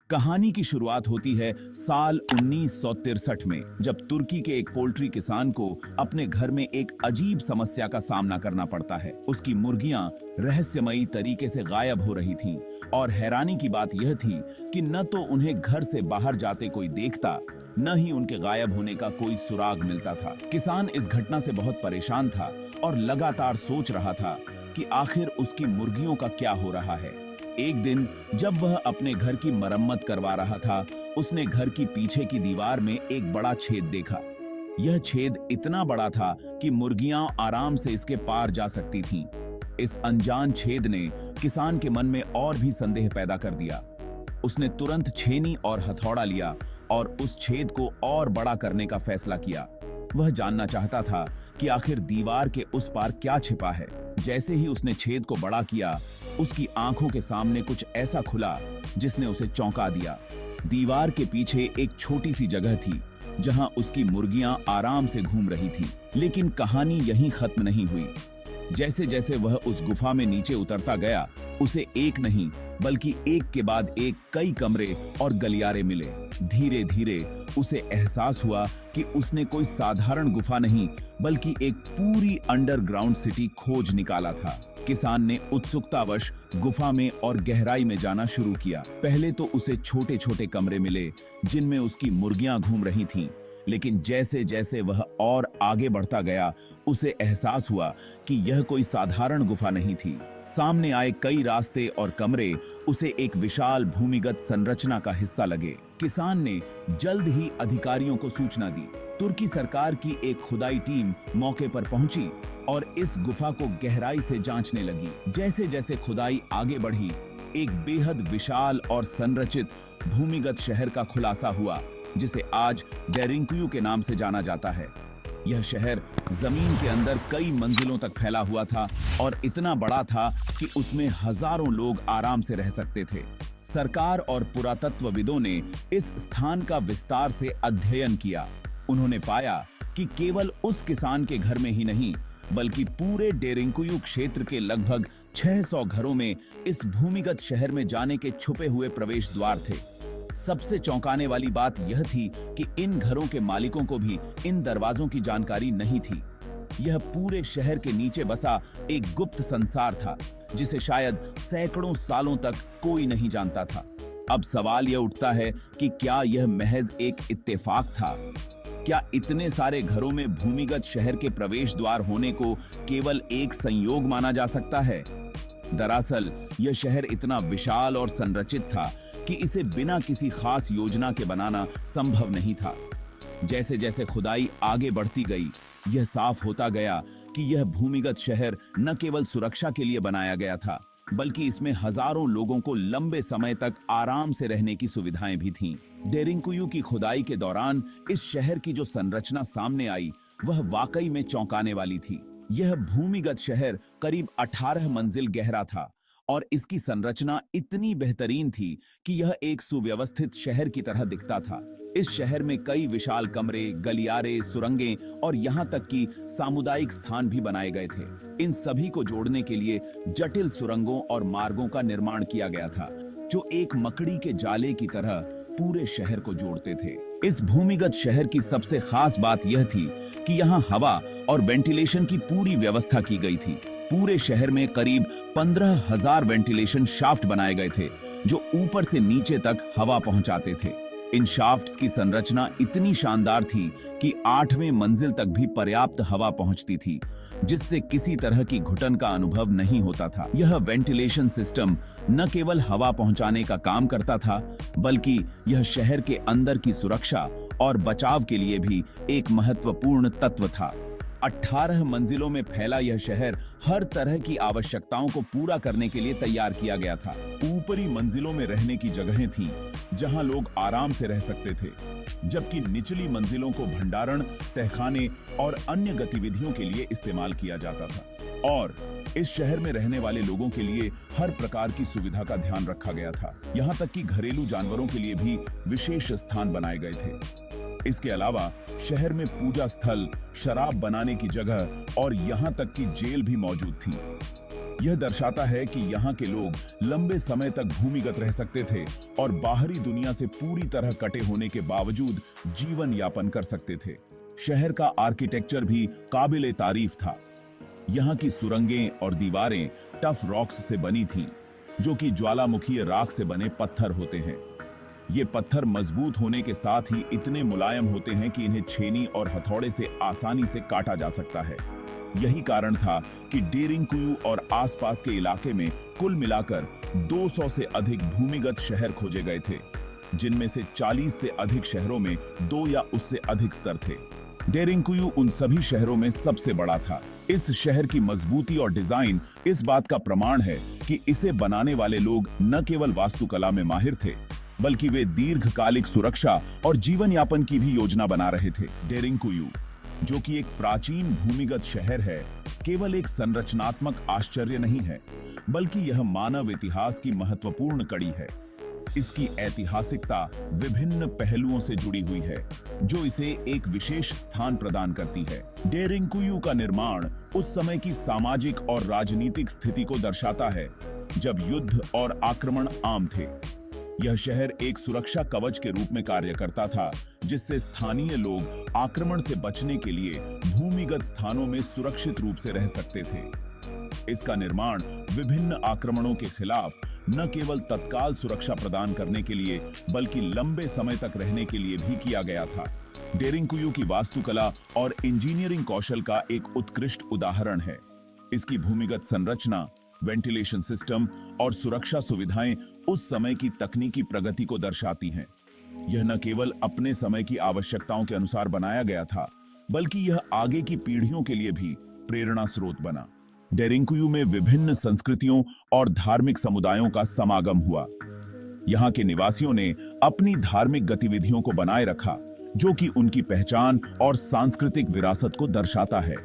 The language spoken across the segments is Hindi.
कहानी की शुरुआत होती है साल 1963 में, जब तुर्की के एक पोल्ट्री किसान को अपने घर में एक अजीब समस्या का सामना करना पड़ता है। उसकी मुर्गियां रहस्यमयी तरीके से गायब हो रही थीं और हैरानी की बात यह थी कि न तो उन्हें घर से बाहर जाते कोई देखता, न ही उनके गायब होने का कोई सुराग मिलता था। किसान इस घटना से बहुत परेशान था और लगातार सोच रहा था कि आखिर उसकी मुर्गियों का क्या हो रहा है। एक दिन जब वह अपने घर की मरम्मत करवा रहा था, उसने घर की पीछे की दीवार में एक बड़ा छेद देखा। यह छेद इतना बड़ा था कि मुर्गियां आराम से इसके पार जा सकती थीं। इस अनजान छेद ने किसान के मन में और भी संदेह पैदा कर दिया। उसने तुरंत छेनी और हथौड़ा लिया और उस छेद को और बड़ा करने का फैसला किया। वह जानना चाहता था कि आखिर दीवार के उस पार क्या छिपा है। जैसे ही उसने छेद को बड़ा किया, उसकी आंखों के सामने कुछ ऐसा खुला जिसने उसे चौंका दिया। दीवार के पीछे एक छोटी सी जगह थी जहां उसकी मुर्गियां आराम से घूम रही थीं। लेकिन कहानी यहीं खत्म नहीं हुई। जैसे जैसे वह उस गुफा में नीचे उतरता गया, उसे एक नहीं बल्कि एक के बाद एक कई कमरे और गलियारे मिले। धीरे धीरे उसे एहसास हुआ कि उसने कोई साधारण गुफा नहीं बल्कि एक पूरी अंडरग्राउंड सिटी खोज निकाला था। किसान ने उत्सुकतावश गुफा में और गहराई में जाना शुरू किया। पहले तो उसे छोटे छोटे कमरे मिले जिनमें उसकी मुर्गियां घूम रही थीं, लेकिन जैसे जैसे वह और आगे बढ़ता गया, उसे एहसास हुआ कि यह कोई साधारण गुफा नहीं थी। सामने आए कई रास्ते और कमरे उसे एक विशाल भूमिगत संरचना का हिस्सा लगे। किसान ने जल्द ही अधिकारियों को सूचना दी। तुर्की सरकार की एक खुदाई टीम मौके पर पहुंची और इस गुफा को गहराई से जांचने लगी। जैसे जैसे खुदाई आगे बढ़ी, एक बेहद विशाल और संरचित भूमिगत शहर का खुलासा हुआ, जिसे आज डेरिंकुयू के नाम से जाना जाता है। यह शहर जमीन के अंदर कई मंजिलों तक फैला हुआ था और इतना बड़ा था कि उसमें हजारों लोग आराम से रह सकते थे। सरकार और पुरातत्वविदों ने इस स्थान का विस्तार से अध्ययन किया। उन्होंने पाया कि केवल उस किसान के घर में ही नहीं, बल्कि पूरे डेरिंकुयू क्षेत्र के लगभग 600 घरों में इस भूमिगत शहर में जाने के छुपे हुए प्रवेश द्वार थे। सबसे चौंकाने वाली बात यह थी कि इन घरों के मालिकों को भी इन दरवाजों की जानकारी नहीं थी। यह पूरे शहर के नीचे बसा एक गुप्त संसार था, जिसे शायद सैकड़ों सालों तक कोई नहीं जानता था। अब सवाल यह उठता है कि क्या यह महज एक इत्तेफाक था? क्या इतने सारे घरों में भूमिगत शहर के प्रवेश द्वार होने को केवल एक संयोग माना जा सकता है? दरअसल यह शहर इतना विशाल और संरचित था कि इसे बिना किसी खास योजना के बनाना संभव नहीं था। जैसे जैसे खुदाई आगे बढ़ती गई, यह साफ होता गया कि यह भूमिगत शहर न केवल सुरक्षा के लिए बनाया गया था, बल्कि इसमें हजारों लोगों को लंबे समय तक आराम से रहने की सुविधाएं भी थीं। डेरिंकुयू की खुदाई के दौरान इस शहर की जो संरचना सामने आई, वह वाकई में चौंकाने वाली थी। यह भूमिगत शहर करीब 18 मंजिल गहरा था और इसकी संरचना इतनी बेहतरीन थी कि यह एक सुव्यवस्थित शहर की तरह दिखता था। इस शहर में कई विशाल कमरे, गलियारे, सुरंगें और यहाँ तक कि सामुदायिक स्थान भी बनाए गए थे। इन सभी को जोड़ने के लिए जटिल सुरंगों और मार्गों का निर्माण किया गया था, जो एक मकड़ी के जाले की तरह पूरे शहर को जोड़ते थे। इस भूमिगत शहर की सबसे खास बात यह थी कि यहाँ हवा और वेंटिलेशन की पूरी व्यवस्था की गई थी। पूरे शहर में करीब 15,000 वेंटिलेशन शाफ्ट बनाए गए थे, जो ऊपर से नीचे तक हवा पहुंचाते थे। इन शाफ्ट्स की संरचना इतनी शानदार थी कि 8वें मंजिल तक भी पर्याप्त हवा पहुंचती थी, जिससे किसी तरह की घुटन का अनुभव नहीं होता था। यह वेंटिलेशन सिस्टम न केवल हवा पहुंचाने का काम करता था, बल्कि यह शहर के अंदर की सुरक्षा और बचाव के लिए भी एक महत्वपूर्ण तत्व था। 18 मंजिलों में फैला यह शहर हर तरह की आवश्यकताओं को पूरा करने के लिए तैयार किया गया था। ऊपरी मंजिलों में रहने की जगहें थीं, जहां लोग आराम से रह सकते थे, जबकि निचली मंजिलों को भंडारण, तहखाने और अन्य गतिविधियों के लिए इस्तेमाल किया जाता था। और इस शहर में रहने वाले लोगों के लिए हर प्रकार की सुविधा का ध्यान रखा गया था। यहाँ तक कि घरेलू जानवरों के लिए भी विशेष स्थान बनाए गए थे। इसके अलावा शहर में पूजा स्थल, शराब बनाने की जगह और यहाँ तक कि जेल भी मौजूद थी। यह दर्शाता है कि यहाँ के लोग लंबे समय तक भूमिगत रह सकते थे और बाहरी दुनिया से पूरी तरह कटे होने के बावजूद जीवन यापन कर सकते थे। शहर का आर्किटेक्चर भी काबिले तारीफ था। यहाँ की सुरंगें और दीवारें टफ रॉक्स से बनी थीं, जो कि ज्वालामुखीय राख से बने पत्थर होते हैं। ये पत्थर मजबूत होने के साथ ही इतने मुलायम होते हैं कि इन्हें छेनी और हथौड़े से आसानी से काटा जा सकता है। यही कारण था कि डेरिंगकुयू और आसपास के इलाके में कुल मिलाकर 200 से अधिक भूमिगत शहर खोजे गए थे, जिनमें से 40 से अधिक शहरों में 2 या उससे अधिक स्तर थे। डेरिंगकुयू उन सभी शहरों में सबसे बड़ा था। इस शहर की मजबूती और डिजाइन इस बात का प्रमाण है कि इसे बनाने वाले लोग न केवल वास्तुकला में माहिर थे, बल्कि वे दीर्घकालिक सुरक्षा और जीवन यापन की भी योजना बना रहे थे। डेरिंगकुयू, जो कि एक प्राचीन भूमिगत शहर है, केवल एक संरचनात्मक आश्चर्य नहीं है, बल्कि यह मानव इतिहास की महत्वपूर्ण कड़ी है। इसकी ऐतिहासिकता विभिन्न पहलुओं से जुड़ी हुई है, जो इसे एक विशेष स्थान प्रदान करती है। डेरिंगकुयू का निर्माण उस समय की सामाजिक और राजनीतिक स्थिति को दर्शाता है, जब युद्ध और आक्रमण आम थे। यह शहर एक सुरक्षा कवच के रूप में कार्य करता था, जिससे स्थानीय लोग आक्रमण से बचने के लिए भूमिगत स्थानों में सुरक्षित रूप से रह सकते थे। इसका निर्माण विभिन्न आक्रमणों के खिलाफ न केवल तत्काल सुरक्षा प्रदान करने के लिए, बल्कि लंबे समय तक रहने के लिए भी किया गया था। डेरिंगकुयू की वास्तुकला और इंजीनियरिंग कौशल का एक उत्कृष्ट उदाहरण है। इसकी भूमिगत संरचना, वेंटिलेशन सिस्टम और सुरक्षा सुविधाएं उस समय की तकनीकी प्रगति को दर्शाती हैं। यह न केवल अपने समय की आवश्यकताओं के अनुसार बनाया गया था, बल्कि यह आगे की पीढ़ियों के लिए भी प्रेरणा स्रोत बना। डेरिंगकुयू में विभिन्न संस्कृतियों और धार्मिक समुदायों का समागम हुआ। यहाँ के निवासियों ने अपनी धार्मिक गतिविधियों को बनाए रखा, जो कि उनकी पहचान और सांस्कृतिक विरासत को दर्शाता है।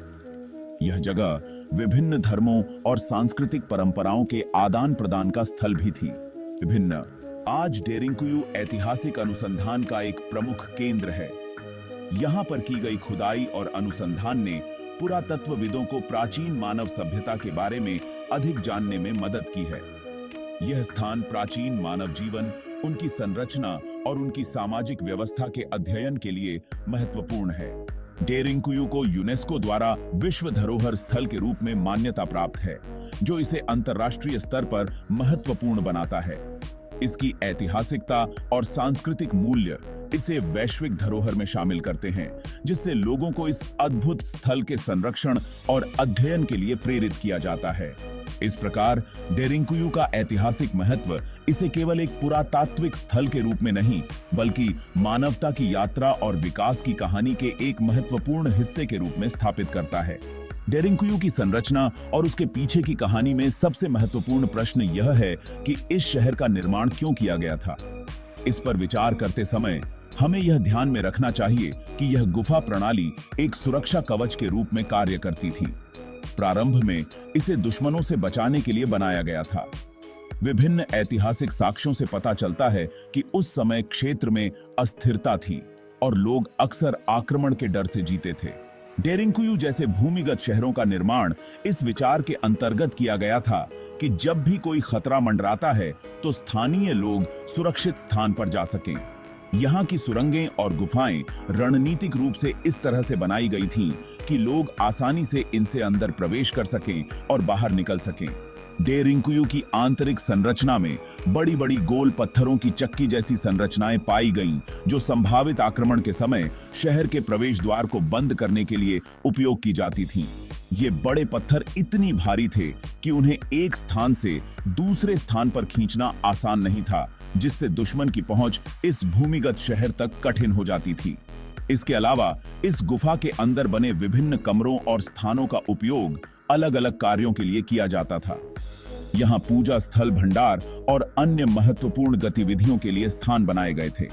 यह जगह विभिन्न धर्मों और सांस्कृतिक परंपराओं के आदान प्रदान का स्थल भी थी। आज डेरिंगकुयू ऐतिहासिक अनुसंधान का एक प्रमुख केंद्र है। यहाँ पर की गई खुदाई और अनुसंधान ने पुरातत्वविदों को प्राचीन मानव सभ्यता के बारे में अधिक जानने में मदद की है। यह स्थान प्राचीन मानव जीवन, उनकी संरचना और उनकी सामाजिक व्यवस्था के अध्ययन के लिए महत्वपूर्ण है। डेरिंगकुयू को यूनेस्को द्वारा विश्व धरोहर स्थल के रूप में मान्यता प्राप्त है, जो इसे अंतर्राष्ट्रीय स्तर पर महत्वपूर्ण बनाता है। इसकी ऐतिहासिकता और सांस्कृतिक मूल्य इसे वैश्विक धरोहर में शामिल करते हैं, जिससे लोगों को इस अद्भुत स्थल के संरक्षण और अध्ययन के लिए प्रेरित किया जाता है। इस प्रकार डेरिंगकुयू का ऐतिहासिक महत्व इसे केवल एक पुरातात्विक स्थल के रूप में नहीं, बल्कि मानवता की यात्रा और विकास की कहानी के एक महत्वपूर्ण हिस्से के रूप में स्थापित करता है। डेरिंगकुयू की संरचना और उसके पीछे की कहानी में सबसे महत्वपूर्ण प्रश्न यह है कि इस शहर का निर्माण क्यों किया गया था। इस पर विचार करते समय हमें यह ध्यान में रखना चाहिए कि यह गुफा प्रणाली एक सुरक्षा कवच के रूप में कार्य करती थी। प्रारंभ में इसे दुश्मनों से बचाने के लिए बनाया गया था। विभिन्न ऐतिहासिक साक्ष्यों से पता चलता है कि उस समय क्षेत्र में अस्थिरता थी और लोग अक्सर आक्रमण के डर से जीते थे। डेरिंगकुयू जैसे भूमिगत शहरों का निर्माण इस विचार के अंतर्गत किया गया था कि जब भी कोई खतरा मंडराता है तो स्थानीय लोग सुरक्षित स्थान पर जा सकें। यहाँ की सुरंगें और गुफाएं रणनीतिक रूप से इस तरह से बनाई गई थीं कि लोग आसानी से इनसे अंदर प्रवेश कर सकें और बाहर निकल सकें। डेरिंगकुयू की आंतरिक संरचना में बड़ी बड़ी गोल पत्थरों की चक्की जैसी संरचनाएं पाई गईं, जो संभावित आक्रमण के समय शहर के प्रवेश द्वार को बंद करने के लिए उपयोग की जाती थीं। ये बड़े पत्थर इतनी भारी थे कि उन्हें एक स्थान से दूसरे स्थान पर खींचना आसान नहीं था, जिससे दुश्मन की पहुंच इस भूमिगत शहर तक कठिन हो जाती थी। इसके अलावा इस गुफा के अंदर बने विभिन्न कमरों और स्थानों का उपयोग अलग अलग कार्यों के लिए किया जाता था। यहाँ पूजा स्थल, भंडार और अन्य महत्वपूर्ण गतिविधियों के लिए स्थान बनाए गए थे।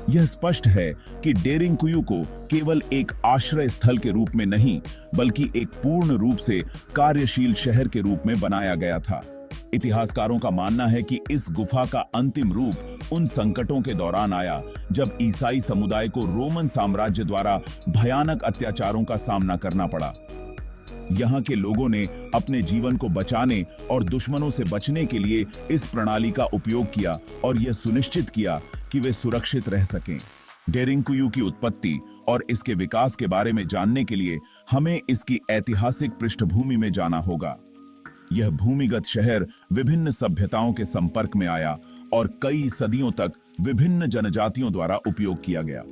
यह स्पष्ट है कि डेरिंगकुयू को केवल एक आश्रय स्थल के रूप में नहीं, बल्कि एक पूर्ण रूप से कार्यशील शहर के रूप में बनाया गया था। इतिहासकारों का मानना है कि इस गुफा का अंतिम रूप उन संकटों के दौरान आया जब ईसाई समुदाय को रोमन साम्राज्य द्वारा भयानक अत्याचारों का सामना करना पड़ा। यहाँ के लोगों ने अपने जीवन को बचाने और दुश्मनों से बचने के लिए इस प्रणाली का उपयोग किया और यह सुनिश्चित किया कि वे सुरक्षित रह सकें। डेरिंकुयू की उत्पत्ति और इसके विकास के बारे में जानने के लिए हमें इसकी ऐतिहासिक पृष्ठभूमि में जाना होगा। यह भूमिगत शहर विभिन्न सभ्यताओं के संपर्क में आया और कई सदियों तक विभिन्न जनजातियों द्वारा उपयोग किया गया।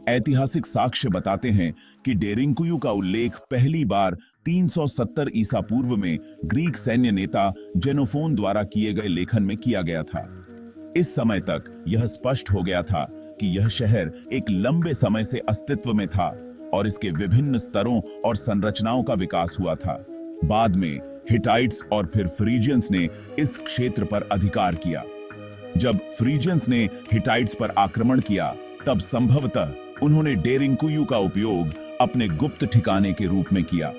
ऐतिहासिक साक्ष्य बताते हैं कि डेरिंकुयू का उल्लेख पहली बार 370 ईसा पूर्व में ग्रीक सैन्य नेता जेनोफोन द्वारा किए गए लेखन में किया गया था। इस समय तक यह स्पष्ट हो गया था कि यह शहर एक लंबे समय से अस्तित्व में था और इसके विभिन्न स्तरों और संरचनाओं का विकास हुआ था। बाद में हिटाइट्स और फिर फ्रीजियंस ने इस क्षेत्र पर अधिकार किया। जब फ्रीजियंस ने हिटाइट्स पर आक्रमण किया, तब संभवतः उन्होंने डेरिंकुयू का उपयोग अपने गुप्त ठिकाने के रूप में किया।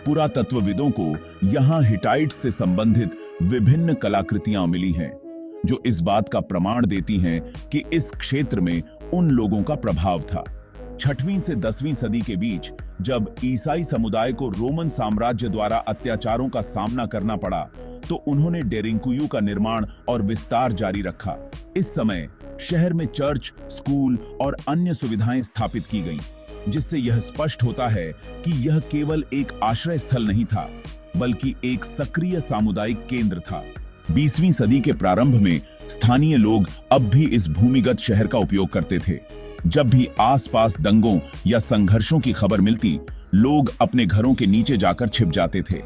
पुरातत्वविदों को यहाँ हिटाइट्स से संबंधित विभिन्न कलाकृतियां मिली हैं, जो इस बात का प्रमाण देती हैं कि इस क्षेत्र में उन लोगों का प्रभाव था। 6वीं से 10वीं सदी के बीच जब ईसाई समुदाय को रोमन साम्राज्य द्वारा अत्याचारों का सामना करना पड़ा, तो उन्होंने डेरिंकुयू का निर्माण और विस्तार जारी रखा। इस समय शहर में चर्च, स्कूल और अन्य सुविधाएं स्थापित की गईं, जिससे यह स्पष्ट होता है कि यह केवल एक आश्रय स्थल नहीं था, बल्कि एक सक्रिय सामुदायिक केंद्र था। 20वीं सदी के प्रारंभ में स्थानीय लोग अब भी इस भूमिगत शहर का उपयोग करते थे। जब भी आसपास दंगों या संघर्षों की खबर मिलती, लोग अपने घरों के नीचे जाकर छिप जाते थे।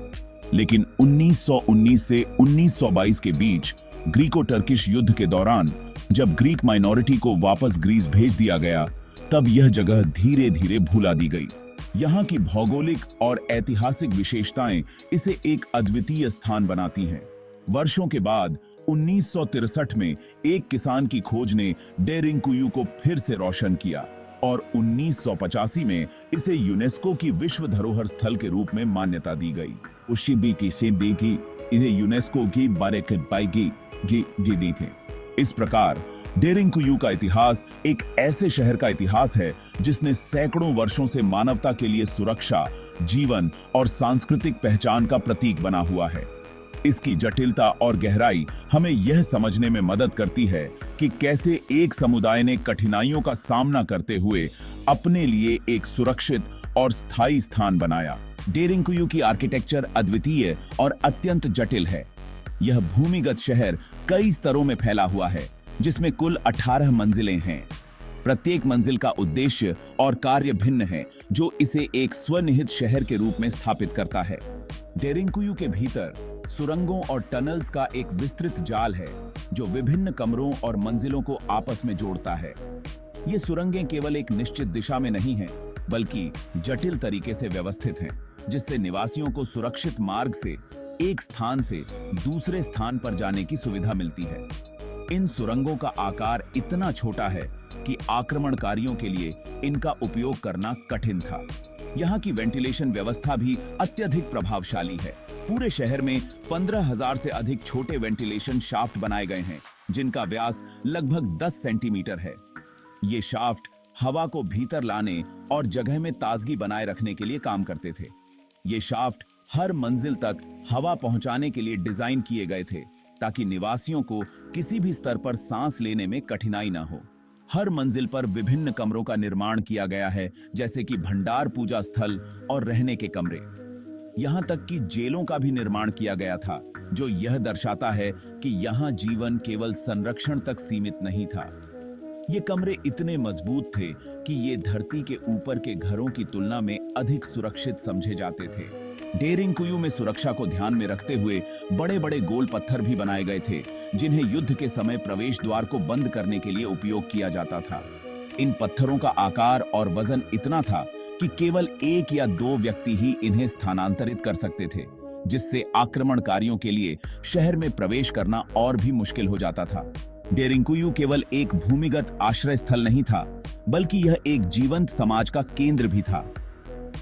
लेकिन 1919 से 1922 के बीच ग्रीको टर्किश युद्ध के दौरान जब ग्रीक माइनॉरिटी को वापस ग्रीस भेज दिया गया, तब यह जगह धीरे धीरे भुला दी गई। यहाँ की भौगोलिक और ऐतिहासिक विशेषताएं इसे एक अद्वितीय स्थान बनाती हैं। वर्षों के बाद 1963 में एक किसान की खोज ने डेरिंकुयू को फिर से रोशन किया और 1985 में इसे यूनेस्को की विश्व धरोहर स्थल के रूप में मान्यता दी गई। उशिबी की सेबी की इसे यूनेस्को की बारेकबाईगी दी थी। इस प्रकार डेरिंकुयू का इतिहास एक ऐसे शहर का इतिहास है जिसने सैकड़ों वर्षों से मानवता के लिए सुरक्षा, जीवन और सांस्कृतिक पहचान का प्रतीक बना हुआ है। इसकी जटिलता और गहराई हमें यह समझने में मदद करती है कि कैसे एक समुदाय ने कठिनाइयों का सामना करते हुए अपने लिए एक सुरक्षित और स्थायी स्थान बनाया। डेरिंकुयू की आर्किटेक्चर अद्वितीय और अत्यंत जटिल है। यह भूमिगत शहर कई स्तरों में फैला हुआ है, जिसमें कुल 18 मंजिलें हैं। प्रत्येक मंजिल का उद्देश्य और कार्य भिन्न है, जो इसे एक स्वनिहित शहर के रूप में स्थापित करता है। डेरिंकुयू के भीतर सुरंगों और टनल्स का एक विस्तृत जाल है, जो विभिन्न कमरों और मंजिलों को आपस में जोड़ता है। ये सुरंगें केवल एक निश्चित दिशा में नहीं हैं, बल्कि जटिल तरीके से व्यवस्थित हैं, जिससे निवासियों को सुरक्षित मार्ग से एक स्थान से दूसरे स्थान पर जाने की सुविधा मिलती है। इन सुरंगों का आकार इतना छोटा है कि आक्रमणकारियों के लिए इनका उपयोग करना कठिन था। यहाँ की वेंटिलेशन व्यवस्था भी अत्यधिक प्रभावशाली है। पूरे शहर में 15,000 से अधिक छोटे वेंटिलेशन शाफ्ट बनाए गए हैं, जिनका व्यास लगभग 10 सेंटीमीटर है। ये शाफ्ट हवा को भीतर लाने और जगह में ताजगी बनाए रखने के लिए काम करते थे। ये शाफ्ट हर मंजिल तक हवा पहुंचाने के लिए डिजाइन किए गए थे, ताकि निवासियों को किसी भी स्तर पर सांस लेने में कठिनाई ना हो। हर मंजिल पर विभिन्न कमरों का निर्माण किया गया है, जैसे कि भंडार, पूजा स्थल और रहने के कमरे। यहाँ तक कि जेलों का भी निर्माण किया गया था, जो यह दर्शाता है कि यहाँ जीवन केवल संरक्षण तक सीमित नहीं था। ये कमरे इतने मजबूत थे कि ये धरती के ऊपर के घरों की तुलना में अधिक सुरक्षित समझे जाते थे। डेरिंकुयू में सुरक्षा को ध्यान में रखते हुए बड़े बड़े गोल पत्थर भी बनाए गए थे, जिन्हें युद्ध के समय प्रवेश द्वार को बंद करने के लिए उपयोग किया जाता था। इन पत्थरों का आकार और वजन इतना था कि केवल 1 या 2 व्यक्ति ही इन्हें स्थानांतरित कर सकते थे, जिससे आक्रमणकारियों के लिए शहर में प्रवेश करना और भी मुश्किल हो जाता था। डेरिंकुयू केवल एक भूमिगत आश्रय स्थल नहीं था, बल्कि यह एक जीवंत समाज का केंद्र भी था।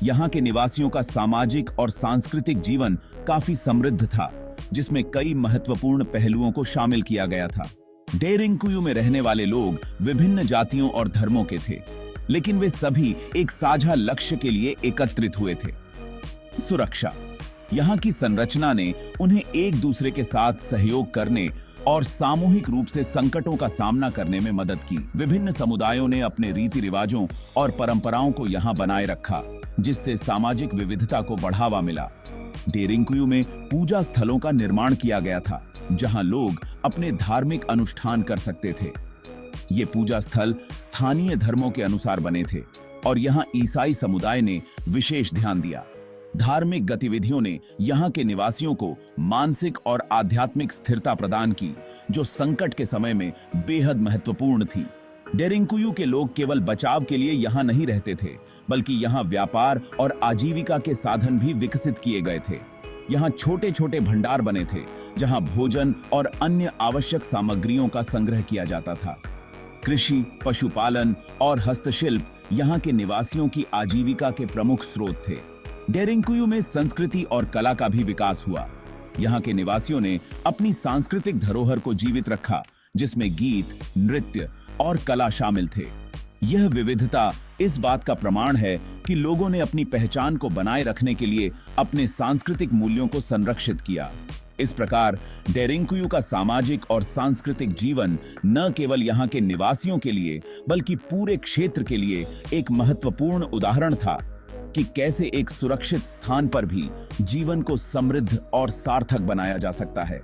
यहाँ के निवासियों का सामाजिक और सांस्कृतिक जीवन काफी समृद्ध था, जिसमें कई महत्वपूर्ण पहलुओं को शामिल किया गया था। डेरिंकुयू में रहने वाले लोग विभिन्न जातियों और धर्मों के थे, लेकिन वे सभी एक साझा लक्ष्य के लिए एकत्रित हुए थे। सुरक्षा। यहाँ की संरचना ने उन्हें एक दूसरे के साथ सहयोग करने और सामूहिक रूप से संकटों का सामना करने में मदद की। विभिन्न समुदायों ने अपने रीति रिवाजों और परंपराओं को यहाँ बनाए रखा, जिससे सामाजिक विविधता को बढ़ावा मिला। डेरिंगकुयू में पूजा स्थलों का निर्माण किया गया था, जहां लोग अपने धार्मिक अनुष्ठान कर सकते थे। ये पूजा स्थल स्थानीय धर्मों के अनुसार बने थे और यहाँ ईसाई समुदाय ने विशेष ध्यान दिया। धार्मिक गतिविधियों ने यहाँ के निवासियों को मानसिक और आध्यात्मिक स्थिरता प्रदान की, जो संकट के समय में बेहद महत्वपूर्ण थी। डेरिंगकुयू के लोग केवल बचाव के लिए यहाँ नहीं रहते थे, बल्कि यहाँ व्यापार और आजीविका के साधन भी विकसित किए गए थे। यहाँ छोटे छोटे भंडार बने थे, जहाँ भोजन और अन्य आवश्यक सामग्रियों का संग्रह किया जाता था। कृषि, पशुपालन और हस्तशिल्प यहाँ के निवासियों की आजीविका के प्रमुख स्रोत थे। डेरिंगकुयू में संस्कृति और कला का भी विकास हुआ। यहाँ के निवासियों ने अपनी सांस्कृतिक धरोहर को जीवित रखा, जिसमें गीत, नृत्य और कला शामिल थे। यह विविधता इस बात का प्रमाण है कि लोगों ने अपनी पहचान को बनाए रखने के लिए अपने सांस्कृतिक मूल्यों को संरक्षित किया। इस प्रकार डेरिंगकुयू का सामाजिक और सांस्कृतिक जीवन न केवल यहाँ के निवासियों के लिए, बल्कि पूरे क्षेत्र के लिए एक महत्वपूर्ण उदाहरण था कि कैसे एक सुरक्षित स्थान पर भी जीवन को समृद्ध और सार्थक बनाया जा सकता है।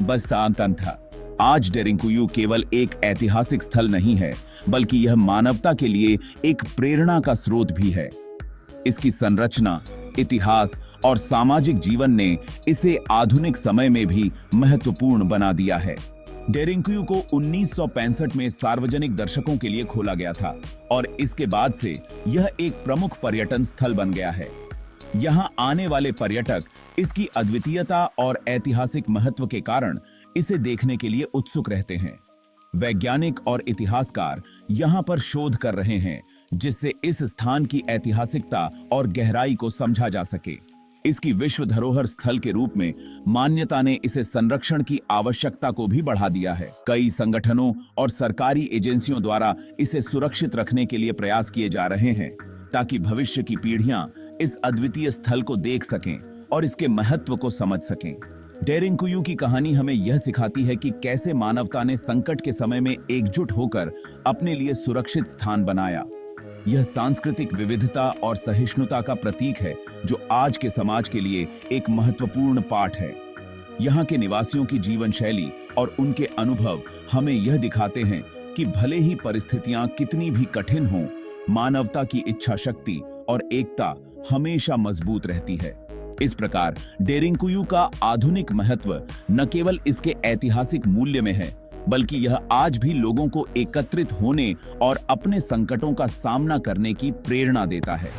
बस अंत था। आज डेरिंगकुयू केवल एक ऐतिहासिक स्थल नहीं है, बल्कि यह मानवता के लिए एक प्रेरणा का स्रोत भी है। इसकी संरचना, इतिहास और सामाजिक जीवन ने इसे आधुनिक समय में भी महत्वपूर्ण बना दिया है। डेरिंगकुयू को 1965 में सार्वजनिक दर्शकों के लिए खोला गया था और इसके बाद से यह एक प्रमुख पर्यटन स्थल बन गया है। यहाँ आने वाले पर्यटक इसकी अद्वितीयता और ऐतिहासिक महत्व के कारण इसे देखने के लिए उत्सुक रहते हैं। वैज्ञानिक और इतिहासकार यहाँ पर शोध कर रहे हैं, जिससे इस स्थान की ऐतिहासिकता और गहराई को समझा जा सके। इसकी विश्व धरोहर स्थल के रूप में मान्यता ने इसे संरक्षण की आवश्यकता को भी बढ़ा दिया है। कई संगठनों और सरकारी एजेंसियों द्वारा इसे सुरक्षित रखने के लिए प्रयास किए जा रहे हैं, ताकि भविष्य की पीढ़ियां इस अद्वितीय स्थल को देख सकें और इसके महत्व को समझ सकें। डेरिंगकुयू की कहानी हमें यह सिखाती है कि कैसे मानवता ने संकट के समय में एकजुट होकर अपने लिए सुरक्षित स्थान बनाया। यह सांस्कृतिक विविधता और सहिष्णुता का प्रतीक है, जो आज के समाज के लिए एक महत्वपूर्ण पाठ है। यहाँ के निवासियों की जीवन शैली और उनके अनुभव हमें यह दिखाते हैं कि भले ही परिस्थितियां कितनी भी कठिन हों, मानवता की इच्छा शक्ति और एकता हमेशा मजबूत रहती है। इस प्रकार डेरिंगकुयू का आधुनिक महत्व न केवल इसके ऐतिहासिक मूल्य में है, बल्कि यह आज भी लोगों को एकत्रित होने और अपने संकटों का सामना करने की प्रेरणा देता है।